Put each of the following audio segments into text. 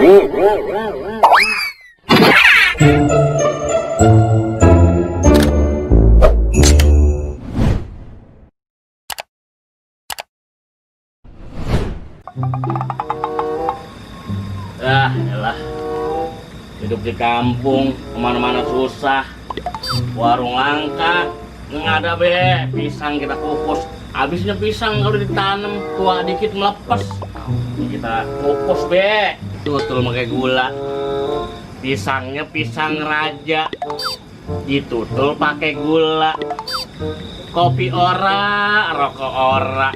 Yalah, hidup di kampung kemana-mana susah, warung langka, nggak ada be, pisang kita kukus, habisnya pisang kalau ditanam tua dikit melepas, kita kukus be, tutul pakai gula, pisangnya pisang raja, ditutul pakai gula, kopi ora, rokok ora,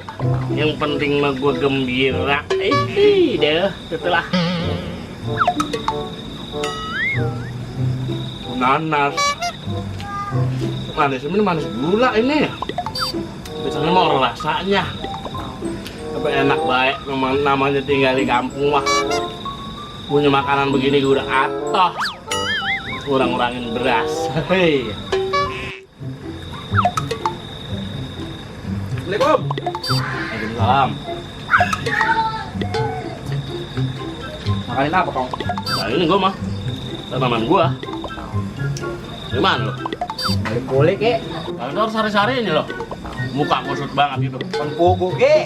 yang penting mah gue gembira, deh, itulah. Nanas manis, ini manis gula ini ya. Biasanya mau rasanya tapi enak baik, namanya tinggal di kampung mah punya makanan begini gue udah atoh, kurang-kurangin beras. Hei. Assalamualaikum. Waalaikumsalam. Makanin apa, Kong? Nah ini gue mah tanaman gue. Gimana lo? Balik kulit, Ki. Kalau harus sari-sari ini loh. Muka kusut banget gitu. Kon pugu, Ki.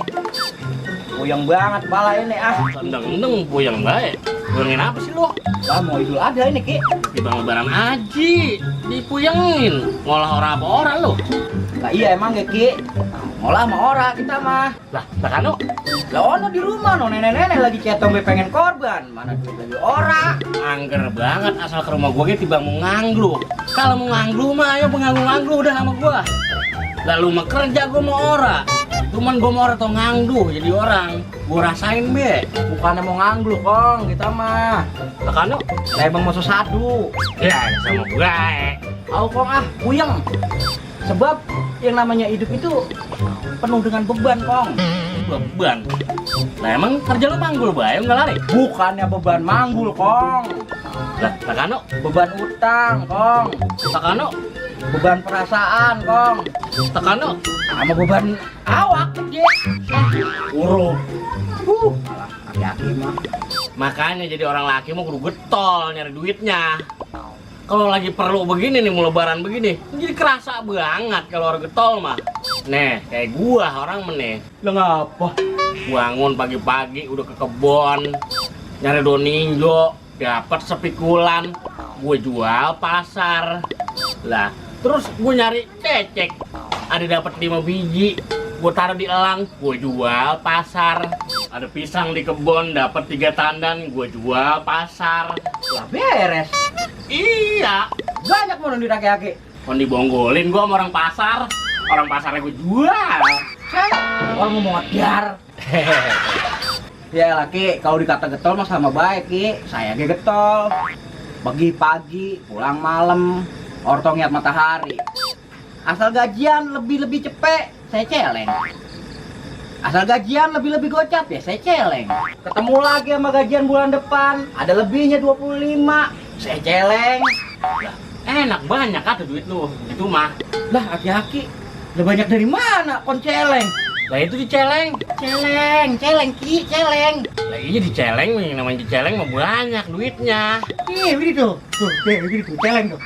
Puyeng banget pala ini, ah. Tendeng-tendeng puyeng baik. Puyengin apa sih lo? Lah mau Idul Adha ini, Ki. Timbang lebaran aji, dipuyengin. Ngolah orang apa orang lo? Lah iya emang ya, Ki. Ngolah sama ora kita mah. Lah, takano? Lah ono di rumah no nenek-nenek lagi cetong be pengen korban. Mana duit lagi ora. Angger banget asal ke rumah gue timbang mau nganglu. Kalau mau nganglu mah ayo nganglu udah sama gue. Lalu mah kerja gue mau ora. Cuman gue mau ora atau nganglu jadi orang. Gue rasain be. Bukannya mau nganglu, Kong, kita mah. Takano? Lah emang mau sesadu. Ya sama gue. Au Kong ah, puyeng. Sebab yang namanya hidup itu penuh dengan beban, Kong. Beban. Nah emang kerja lo manggul bae nggak lari? Bukannya beban manggul, Kong. Lah, takano? Beban utang, Kong. Takano? Beban perasaan, Kong. Takano? Sama beban awak gede. Urut. Malah laki-laki mah. Makanya jadi orang laki mau kudu getol nyari duitnya. Kalau lagi perlu begini nih, mau lebaran begini, jadi kerasa banget kalau orang getol mah. Nih, kayak gua orang meneh. Lah ngapa? Bangun pagi-pagi udah ke kebon, nyari daun ninjo, dapat sepikulan, gue jual pasar. Lah, terus gue nyari cecek, ada dapat 5 biji, gue taruh di elang, gue jual pasar. Ada pisang di kebon, dapat 3 tandan, gue jual pasar. Lah beres. Iya, Banyak mau duit aki-aki. kon dibonggolin gue sama orang pasarnya gue jual. Orang mau ngejar. Ya laki, kalau dikata getol mah sama baik, Ki. Saya ge getol. Pagi pagi, pulang malam, ortong lihat matahari. Asal gajian lebih cepet, saya celeng. Asal gajian lebih gocap ya saya celeng. Ketemu lagi sama gajian bulan depan, ada lebihnya 25, saya celeng. Lah, enak banyak ada duit lu, gitu mah. Lah aki-aki, udah banyak dari mana kon celeng? Lah itu diceleng. Celeng Ki, celeng. Lah iya diceleng, yang namanya diceleng mah banyak duitnya. Ih, begini tuh. Begini tuh, celeng tuh.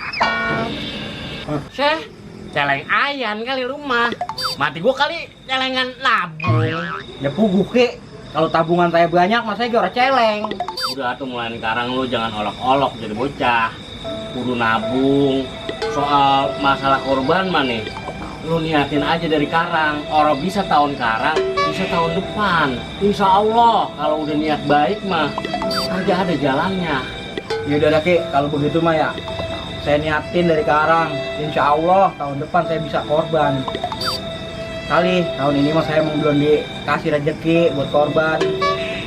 Seh, celeng ayan kali rumah. Mati gua kali celengan nabung. Ya puguh, Ki. Kalau tabungan saya banyak, mas saya orang celeng. Udah tuh mulai sekarang lu jangan olok-olok jadi bocah. Kudu nabung. Soal masalah korban mah nih, lu niatin aja dari sekarang. Orang bisa tahun sekarang, bisa tahun depan. Insya Allah kalau udah niat baik mah aja ada jalannya. Ya udah Ki, kalau begitu mah ya saya niatin dari sekarang. Insya Allah tahun depan saya bisa korban. Kali tahun ini mah saya belum dikasih rezeki buat korban.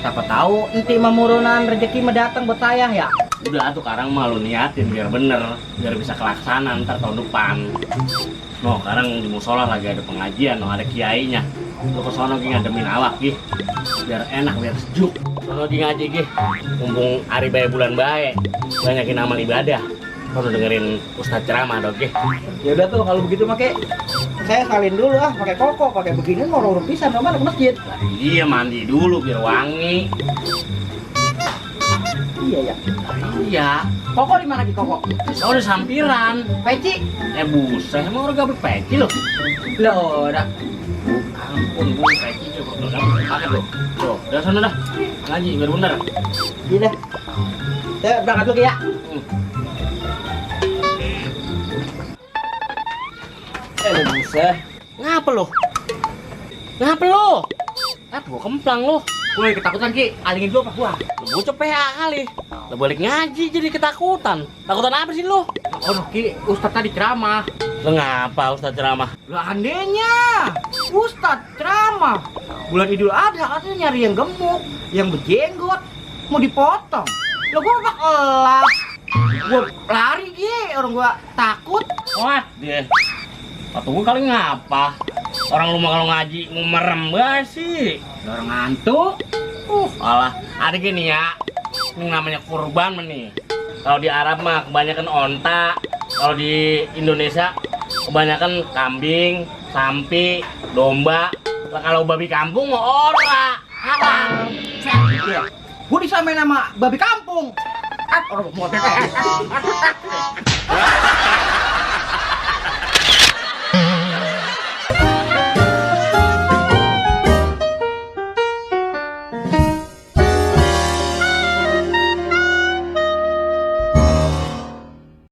Siapa tahu nanti memurunan rezeki mendatang buat saya ya. Udah tuh sekarang mah lu niatin biar bener, biar bisa kelaksana ntar tahun depan. No, sekarang di musola lagi ada pengajian, no, ada kiainya. Lu kesono gi ngademin awak gi, biar enak, biar sejuk. Sono gi ngaji gi, mumpung hari bae bulan bae, banyakin amal ibadah. Kalau dengerin ustadz ceramah dong gi. Ya udah tuh kalau begitu mah Ki, saya salin dulu ah, pakai koko, pakai begini mau urut pisan dong ke masjid. Iya mandi dulu biar wangi. iya ya. Iya. Koko di mana Ki Koko? Oh, di sampiran. Peci. Buset, emang orang gak peci loh. Loh, dah. Ampun, gue peci juga udah dapet paket loh. Tuh, udah sana dah. Ngaji biar bener. Iya deh. Saya berangkat dulu Ki ya. Buset. Ngapa lo? Ngapa lo? Gua kemplang lo. Gue ketakutan Ki, alingin dulu apa gua? Lu bocah PA kali. Lu balik ngaji jadi ketakutan. Takutan apa sih lo? Oh Ki, Ustadz tadi ceramah. Lu ngapa Ustaz ceramah? Lah andainya Ustadz ceramah bulan Idul Adha katanya nyari yang gemuk, yang berjenggot, mau dipotong. Lah gua udah kelas. Gua lari Ki, orang gua takut. What dia? Atau gua kali ngapa? Orang lu mah kalau ngaji mau merem gak sih? Orang ngantuk. Alah, ada gini ya. Ini namanya kurban nih. Kalau di Arab mah kebanyakan onta, kalau di Indonesia kebanyakan kambing, sapi, domba. Lah kalau babi kampung mah ora, haram. Iya. Gua disamain sama babi kampung. Orang mau